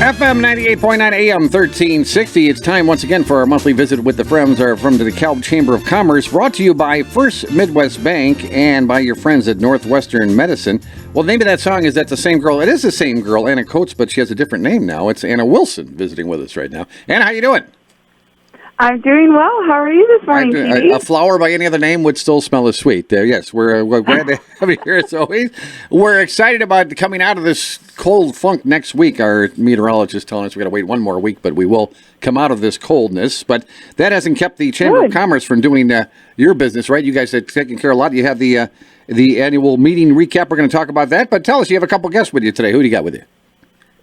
FM 98.9 AM 1360. It's time once again for our monthly visit with the friends from the DeKalb Chamber of Commerce, brought to you by First Midwest Bank and by your friends at Northwestern Medicine. Well, the name of that song is That's the Same Girl. It is the same girl, Anna Coates, but she has a different name now. It's Anna Wilson visiting with us right now. Anna, how you doing? I'm doing well. How are you this morning, Stevie? A flower by any other name would still smell as sweet. Yes, we're glad to have you here as always. We're excited about coming out of this cold funk next week. Our meteorologist telling us we got to wait one more week, but we will come out of this coldness. But that hasn't kept the Chamber of Commerce from doing your business, right? You guys have taken care of a lot. You have the annual meeting recap. We're going to talk about that. But tell us, you have a couple guests with you today. Who do you got with you?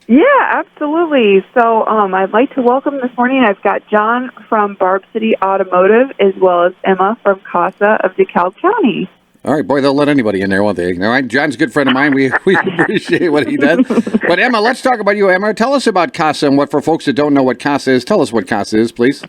Yeah, absolutely. So I'd like to welcome this morning, I've got John from Barb City Automotive, as well as Emma from CASA of DeKalb County. All right, boy, they'll let anybody in there, won't they? All right, John's a good friend of mine. We appreciate what he does. But Emma, let's talk about you, Emma. Tell us about CASA and what, for folks that don't know what CASA is, tell us what CASA is, please.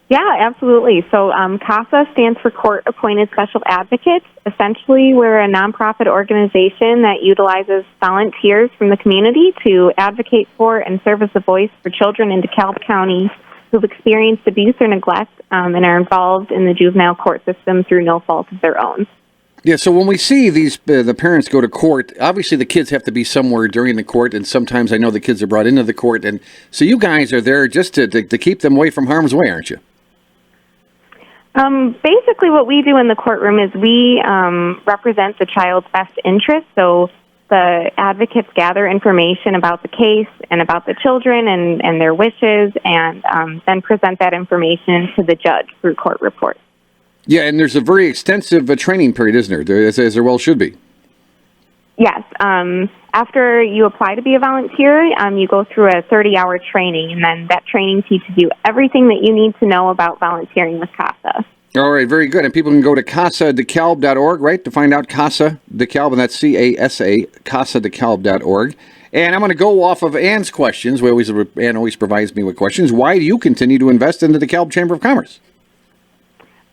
Yeah, absolutely. So CASA stands for Court Appointed Special Advocates. Essentially, we're a nonprofit organization that utilizes volunteers from the community to advocate for and serve as a voice for children in DeKalb County who've experienced abuse or neglect and are involved in the juvenile court system through no fault of their own. Yeah, so when we see these the parents go to court, obviously the kids have to be somewhere during the court, and sometimes I know the kids are brought into the court, and so you guys are there just to keep them away from harm's way, aren't you? Basically, what we do in the courtroom is we represent the child's best interest. So the advocates gather information about the case and about the children and their wishes, and then present that information to the judge through court reports. Yeah, and there's a very extensive training period, isn't there? As there well should be. Yes. After you apply to be a volunteer, you go through a 30-hour training, and then that training teaches you everything that you need to know about volunteering with CASA. All right, very good. And people can go to CASADeKalb.org, right, to find out CASA DeKalb, and that's CASA, CASADeKalb.org. And I'm going to go off of Ann's questions. Ann always provides me with questions. Why do you continue to invest in the DeKalb Chamber of Commerce?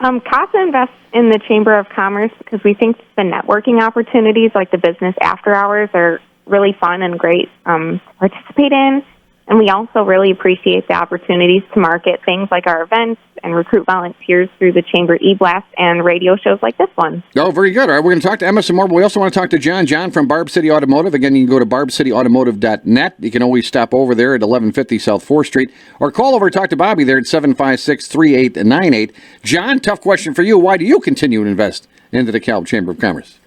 CASA invests in the Chamber of Commerce because we think the networking opportunities, like the business after hours, are really fun and great to participate in. And we also really appreciate the opportunities to market things like our events and recruit volunteers through the Chamber e-blast and radio shows like this one. Oh, very good. All right, we're going to talk to Emma some more, but we also want to talk to John from Barb City Automotive. Again, you can go to barbcityautomotive.net. You can always stop over there at 1150 South 4th Street or call over and talk to Bobby there at 756-3898. John, tough question for you. Why do you continue to invest in the DeKalb Chamber of Commerce?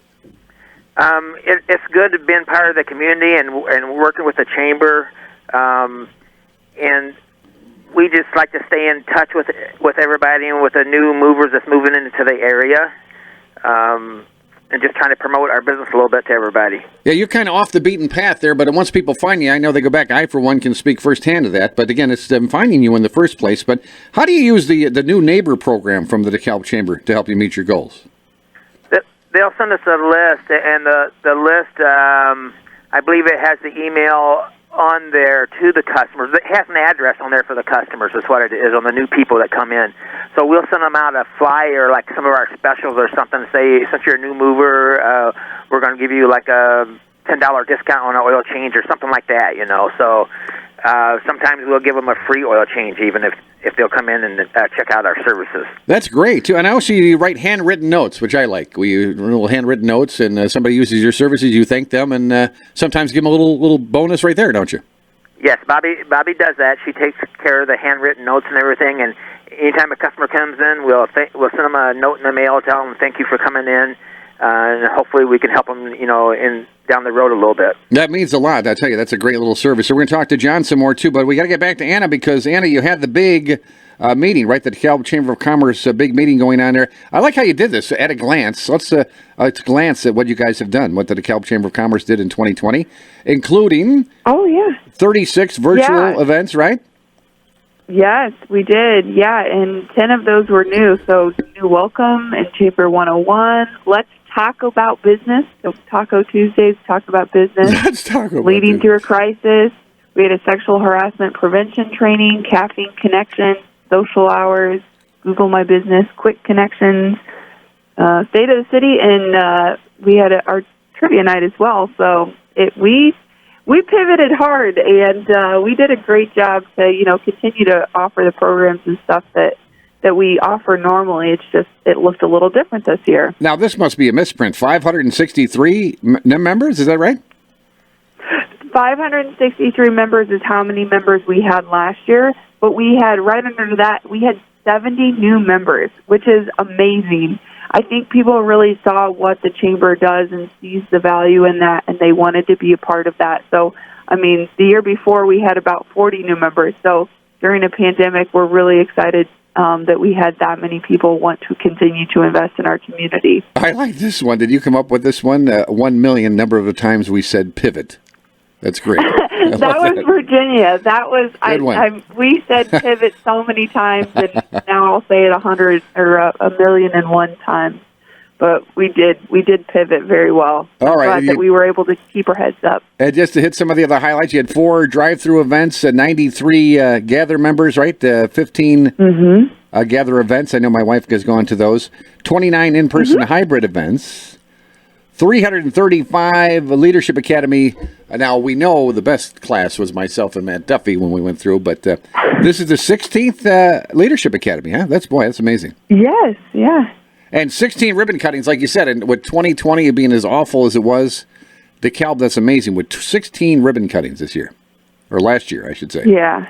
It's good to be part of the community and working with the Chamber. And we just like to stay in touch with everybody and with the new movers that's moving into the area, and just trying to promote our business a little bit to everybody. Yeah, you're kind of off the beaten path there, but once people find you, I know they go back. I, for one, can speak firsthand of that. But again, it's them finding you in the first place. But how do you use the new neighbor program from the DeKalb Chamber to help you meet your goals? They'll send us a list, and the list, I believe it has the email on there to the customers. It has an address on there for the customers, is what it is, on the new people that come in. So we'll send them out a flyer, like some of our specials or something, say, since you're a new mover, we're going to give you like a $10 discount on an oil change or something like that, So sometimes we'll give them a free oil change, even if they'll come in and check out our services. That's great, too. And I also you write handwritten notes, which I like. We little handwritten notes, and somebody uses your services, you thank them, and sometimes give them a little bonus right there, don't you? Yes, Bobby does that. She takes care of the handwritten notes and everything, and anytime a customer comes in, we'll send them a note in the mail, tell them thank you for coming in, and hopefully we can help them, in down the road a little bit. That means a lot. I tell you, that's a great little service. So we're going to talk to John some more, too, but we got to get back to Anna because, Anna, you had the big meeting, right? The DeKalb Chamber of Commerce big meeting going on there. I like how you did this at a glance. Let's glance at what you guys have done, what the DeKalb Chamber of Commerce did in 2020, including 36 virtual events, right? Yes, we did. Yeah, and 10 of those were new. So New Welcome and Chamber 101. Let's talk about business. So Taco Tuesdays, talk about business. Let's talk about Leading through a crisis. We had a sexual harassment prevention training, caffeine connection, social hours, Google My Business, quick connections, State of the City, and we had our trivia night as well. So we we pivoted hard, and we did a great job to continue to offer the programs and stuff that we offer normally. It's just it looked a little different this year. Now, this must be a misprint. 563 members, is that right? 563 members is how many members we had last year, but we had right under that, we had 70 new members, which is amazing. I think people really saw what the Chamber does and sees the value in that, and they wanted to be a part of that. So, I mean, the year before we had about 40 new members. So during a pandemic, we're really excited that we had that many people want to continue to invest in our community. I like this one. Did you come up with this one? 1 million number of the times we said pivot. That's great. That was Virginia. That was we said pivot so many times, and now I'll say it 100 or a million and one times. But we did pivot very well. All right, glad that we were able to keep our heads up. And just to hit some of the other highlights, you had 4 drive-through events, 93 gather members, right? 15 gather events. I know my wife has gone to those. 29 in-person hybrid events. 335 Leadership Academy. Now, we know the best class was myself and Matt Duffy when we went through, but this is the 16th Leadership Academy, huh? That's amazing. Yes, yeah. And 16 ribbon cuttings, like you said, and with 2020 being as awful as it was, DeKalb, that's amazing, with 16 ribbon cuttings this year. Or last year, I should say. Yeah.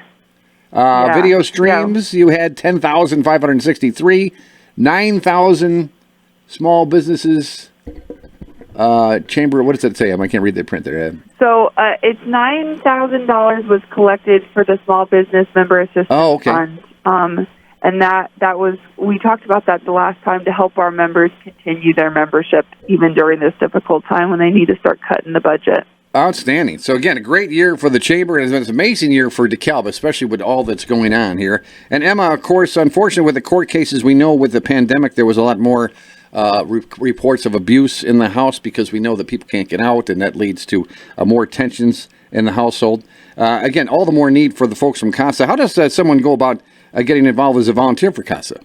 Video streams, you had 10,563, 9,000 small businesses. Chamber, what does that say? I can't read the print there. So it's $9,000 was collected for the Small Business Member Assistance Fund. And that was, we talked about that the last time, to help our members continue their membership even during this difficult time when they need to start cutting the budget. Outstanding. So again, a great year for the Chamber, and it's an amazing year for DeKalb, especially with all that's going on here. And Emma, of course, unfortunately with the court cases, we know with the pandemic there was a lot more reports of abuse in the house because we know that people can't get out, and that leads to more tensions in the household. Again, all the more need for the folks from CASA. How does someone go about getting involved as a volunteer for CASA?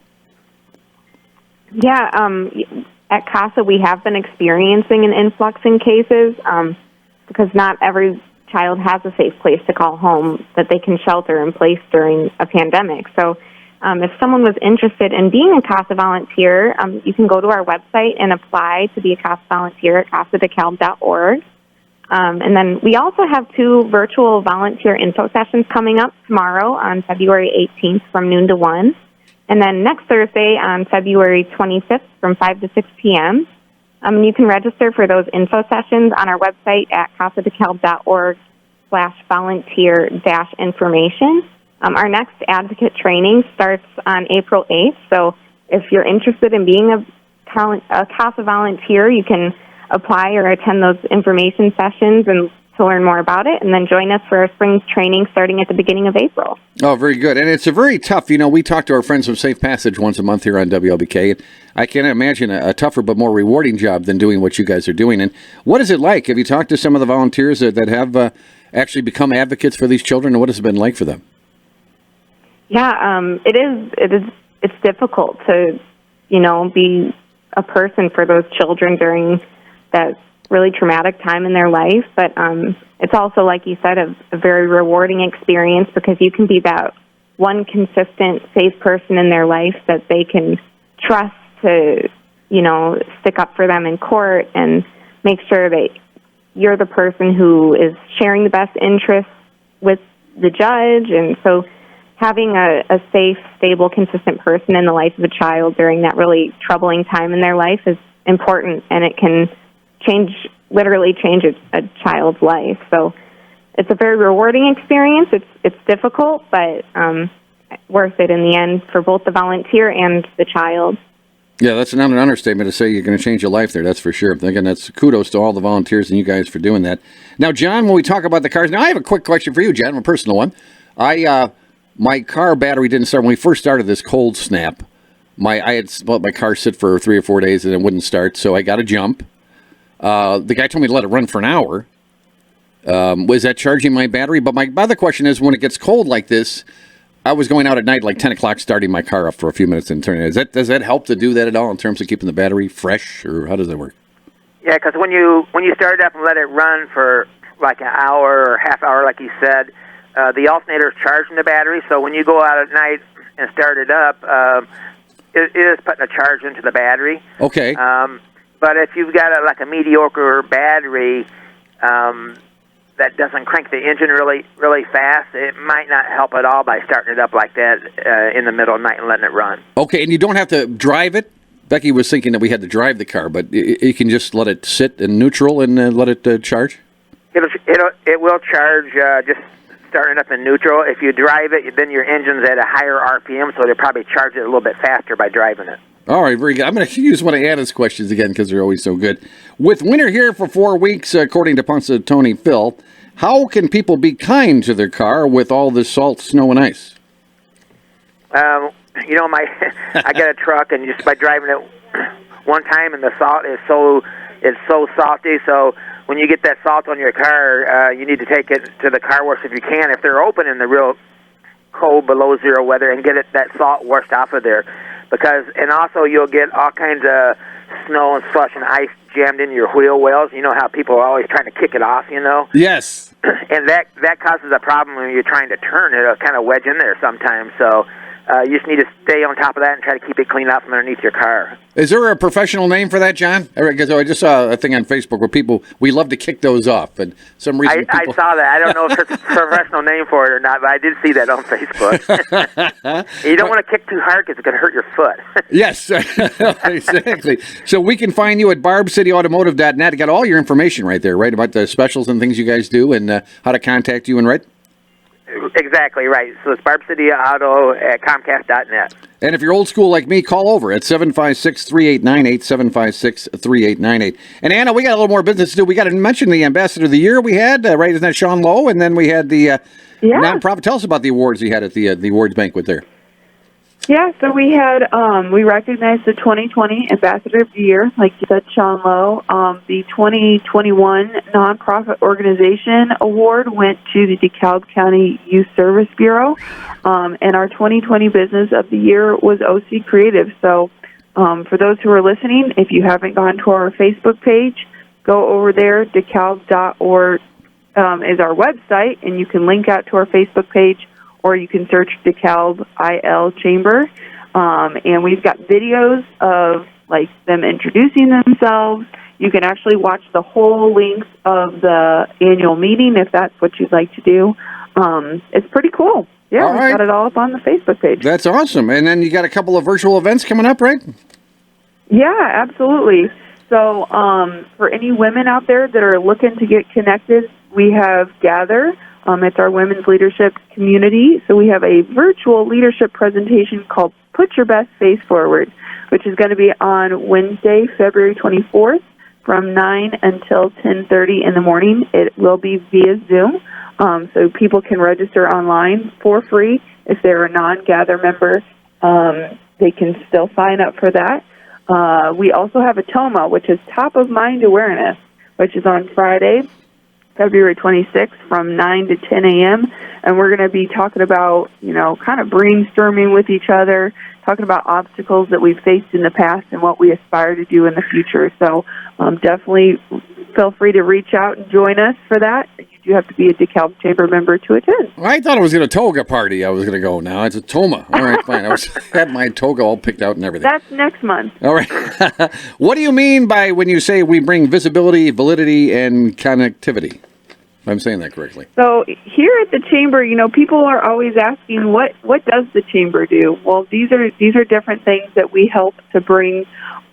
Yeah, at CASA we have been experiencing an influx in cases because not every child has a safe place to call home that they can shelter in place during a pandemic. So if someone was interested in being a CASA volunteer, you can go to our website and apply to be a CASA volunteer at casadekalb.org. And then we also have 2 virtual volunteer info sessions coming up tomorrow on February 18th from noon to 1. And then next Thursday on February 25th from 5 to 6 p.m. You can register for those info sessions on our website at casadekalb.org/volunteer-information. Our next advocate training starts on April 8th, so if you're interested in being a CASA volunteer, you can apply or attend those information sessions and to learn more about it, and then join us for our spring training starting at the beginning of April. Oh, very good. And it's a very tough, we talk to our friends from Safe Passage once a month here on WLBK. I can't imagine a tougher but more rewarding job than doing what you guys are doing. And what is it like? Have you talked to some of the volunteers that have actually become advocates for these children, and what has it been like for them? Yeah, it's difficult to, be a person for those children during that really traumatic time in their life. But it's also, like you said, a very rewarding experience because you can be that one consistent, safe person in their life that they can trust to, stick up for them in court and make sure that you're the person who is sharing the best interests with the judge. And so having a safe, stable, consistent person in the life of a child during that really troubling time in their life is important, and it can literally change a child's life. So it's a very rewarding experience. It's difficult, but worth it in the end for both the volunteer and the child. Yeah, that's not an understatement to say you're going to change your life there, that's for sure. Again, that's kudos to all the volunteers and you guys for doing that. Now, John, when we talk about the cars, now I have a quick question for you, John, a personal one. My car battery didn't start. When we first started this cold snap, I had let my car sit for 3 or 4 days and it wouldn't start, so I got a jump. The guy told me to let it run for an hour. Was that charging my battery? But my other question is, when it gets cold like this, I was going out at night like 10 o'clock, starting my car up for a few minutes and turning it. Does that help to do that at all in terms of keeping the battery fresh, or how does that work? Yeah, because when you start it up and let it run for like an hour or half hour, like you said. The alternator is charging the battery, so when you go out at night and start it up, it is putting a charge into the battery. Okay. But if you've got like a mediocre battery that doesn't crank the engine really fast, it might not help at all by starting it up like that in the middle of the night and letting it run. Okay, and you don't have to drive it? Becky was thinking that we had to drive the car, but you can just let it sit in neutral and let it charge? It will charge just starting up in neutral. If you drive it, then your engine's at a higher RPM, so they'll probably charge it a little bit faster by driving it. All right, very good. I'm going to use one of Anna's questions again because they're always so good. With winter here for 4 weeks, according to Punxsutawney Phil, how can people be kind to their car with all this salt, snow, and ice? I got a truck, and just by driving it one time, and the salt is so salty. So when you get that salt on your car, you need to take it to the car wash if you can, if they're open in the real cold below zero weather, and get that salt washed off of there. And also you'll get all kinds of snow and slush and ice jammed into your wheel wells. You know how people are always trying to kick it off, Yes. And that causes a problem when you're trying to turn it. It'll kind of wedge in there sometimes. So you just need to stay on top of that and try to keep it clean out from underneath your car. Is there a professional name for that, John? Because I just saw a thing on Facebook where we love to kick those off. And some reason I saw that. I don't know if there's a professional name for it or not, but I did see that on Facebook. You don't want to kick too hard because it's going to hurt your foot. Yes, exactly. So we can find you at barbcityautomotive.net. You got all your information right there, right, about the specials and things you guys do and how to contact you and right? Exactly right. So it's barbcityauto at comcast.net. And if you're old school like me, call over at 756-3898, 756-3898. And Anna, we got a little more business to do. We got to mention the Ambassador of the Year we had, right? Isn't that Sean Lowe? And then we had the nonprofit. Tell us about the awards you had at the awards banquet there. Yeah, so we had, we recognized the 2020 Ambassador of the Year, like you said, Sean Lowe. The 2021 Nonprofit Organization Award went to the DeKalb County Youth Service Bureau. And our 2020 Business of the Year was OC Creative. So for those who are listening, if you haven't gone to our Facebook page, go over there. DeKalb.org is our website, and you can link out to our Facebook page, or you can search DeKalb IL Chamber. And we've got videos of like them introducing themselves. You can actually watch the whole length of the annual meeting if that's what you'd like to do. It's pretty cool. Yeah, we've got it all up on the Facebook page. That's awesome. And then you got a couple of virtual events coming up, right? Yeah, absolutely. So for any women out there that are looking to get connected, we have Gather. It's our women's leadership community. So we have a virtual leadership presentation called Put Your Best Face Forward, which is going to be on Wednesday, February 24th from 9 until 10:30 in the morning. It will be via Zoom, so people can register online for free. If they're a non-Gather member, they can still sign up for that. We also have a TOMA, which is Top of Mind Awareness, which is on Friday, February 26th from 9 to 10 a.m. And we're going to be talking about, kind of brainstorming with each other, talking about obstacles that we've faced in the past and what we aspire to do in the future. So definitely feel free to reach out and join us for that. You do have to be a DeKalb Chamber member to attend. Well, I thought it was a toga party I was going to go. Now it's a TOMA. All right, fine. I had my toga all picked out and everything. That's next month. All right. What do you mean by when you say we bring visibility, validity, and connectivity? If I'm saying that correctly. So here at the Chamber, people are always asking, what does the Chamber do? Well, these are different things that we help to bring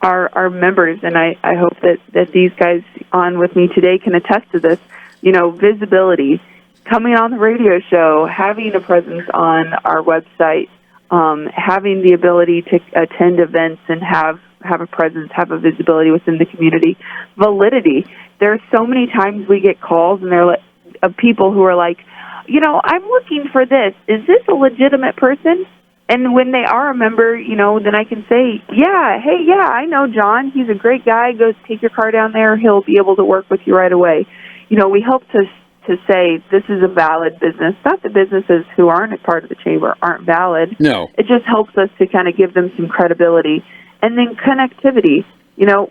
our members, and I hope that these guys on with me today can attest to this. Visibility, coming on the radio show, having a presence on our website, having the ability to attend events and have a presence, have a visibility within the community. Validity. There are so many times we get calls and they're of people who are like, I'm looking for this. Is this a legitimate person? And when they are a member, then I can say, I know John. He's a great guy. Go take your car down there. He'll be able to work with you right away. We help to say this is a valid business. Not that businesses who aren't a part of the Chamber aren't valid. No. It just helps us to kind of give them some credibility. And then connectivity.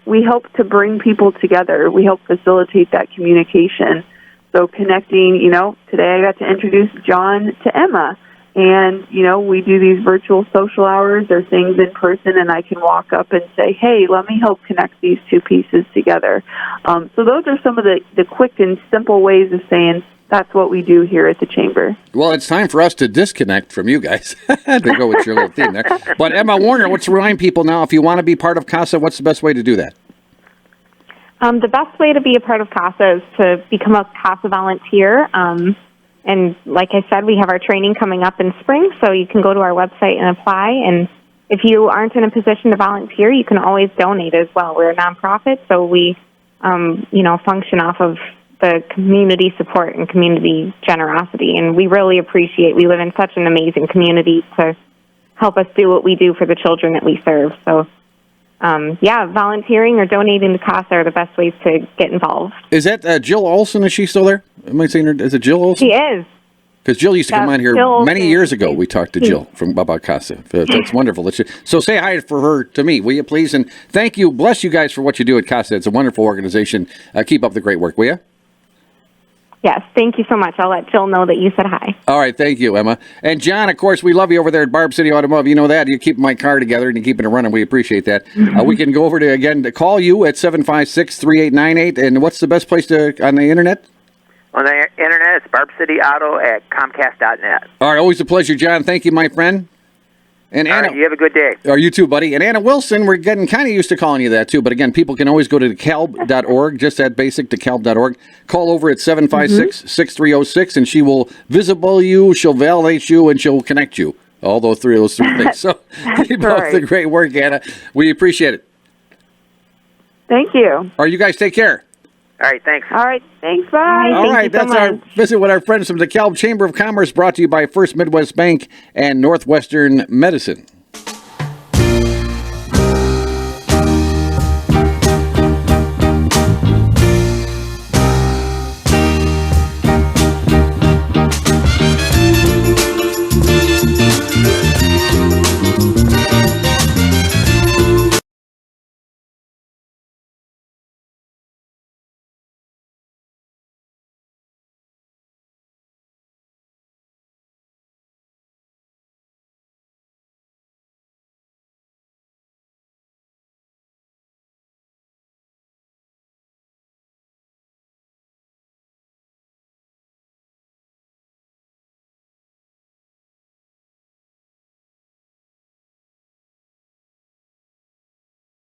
We help to bring people together. We help facilitate that communication So connecting, today I got to introduce John to Emma. And, we do these virtual social hours or things in person, and I can walk up and say, hey, let me help connect these two pieces together. So those are some of the quick and simple ways of saying that's what we do here at the Chamber. Well, it's time for us to disconnect from you guys to go with your little theme there. But Emma Warner, let's remind people now, if you want to be part of CASA, what's the best way to do that? The best way to be a part of CASA is to become a CASA volunteer. And like I said, we have our training coming up in spring, so you can go to our website and apply. And if you aren't in a position to volunteer, you can always donate as well. We're a nonprofit, so we, function off of the community support and community generosity. And we really appreciate, we live in such an amazing community to help us do what we do for the children that we serve. So, volunteering or donating to CASA are the best ways to get involved. Is that Jill Olson? Is she still there? Am I saying her? Is it Jill Olson? She is. Because Jill used to come on here Jill many Olson. years ago. We talked to Jill from about CASA. That's wonderful. So say hi for her to me, will you please? And thank you. Bless you guys for what you do at CASA. It's a wonderful organization. Keep up the great work, will you? Yes, thank you so much. I'll let Jill know that you said hi. All right, thank you, Emma. And John, of course, we love you over there at Barb City Automotive. You know that. You keep my car together and you keep it running. We appreciate that. We can go over to call you at 756-3898. And what's the best place on the internet? On the internet, it's barbcityauto@comcast.net. All right, always a pleasure, John. Thank you, my friend. And All Anna, right, you have a good day. You too, buddy. And Anna Wilson, we're getting kind of used to calling you that, too. But again, people can always go to DeKalb.org, just that basic, DeKalb.org. Call over at 756-6306, and she will visible you, she'll validate you, and she'll connect you. All those three things. So keep up the great work, Anna. We appreciate it. Thank you. All right, you guys take care. All right, thanks. All right, thanks, bye. All right, you so that's our much. visit with our friends from the DeKalb Chamber of Commerce, brought to you by First Midwest Bank and Northwestern Medicine.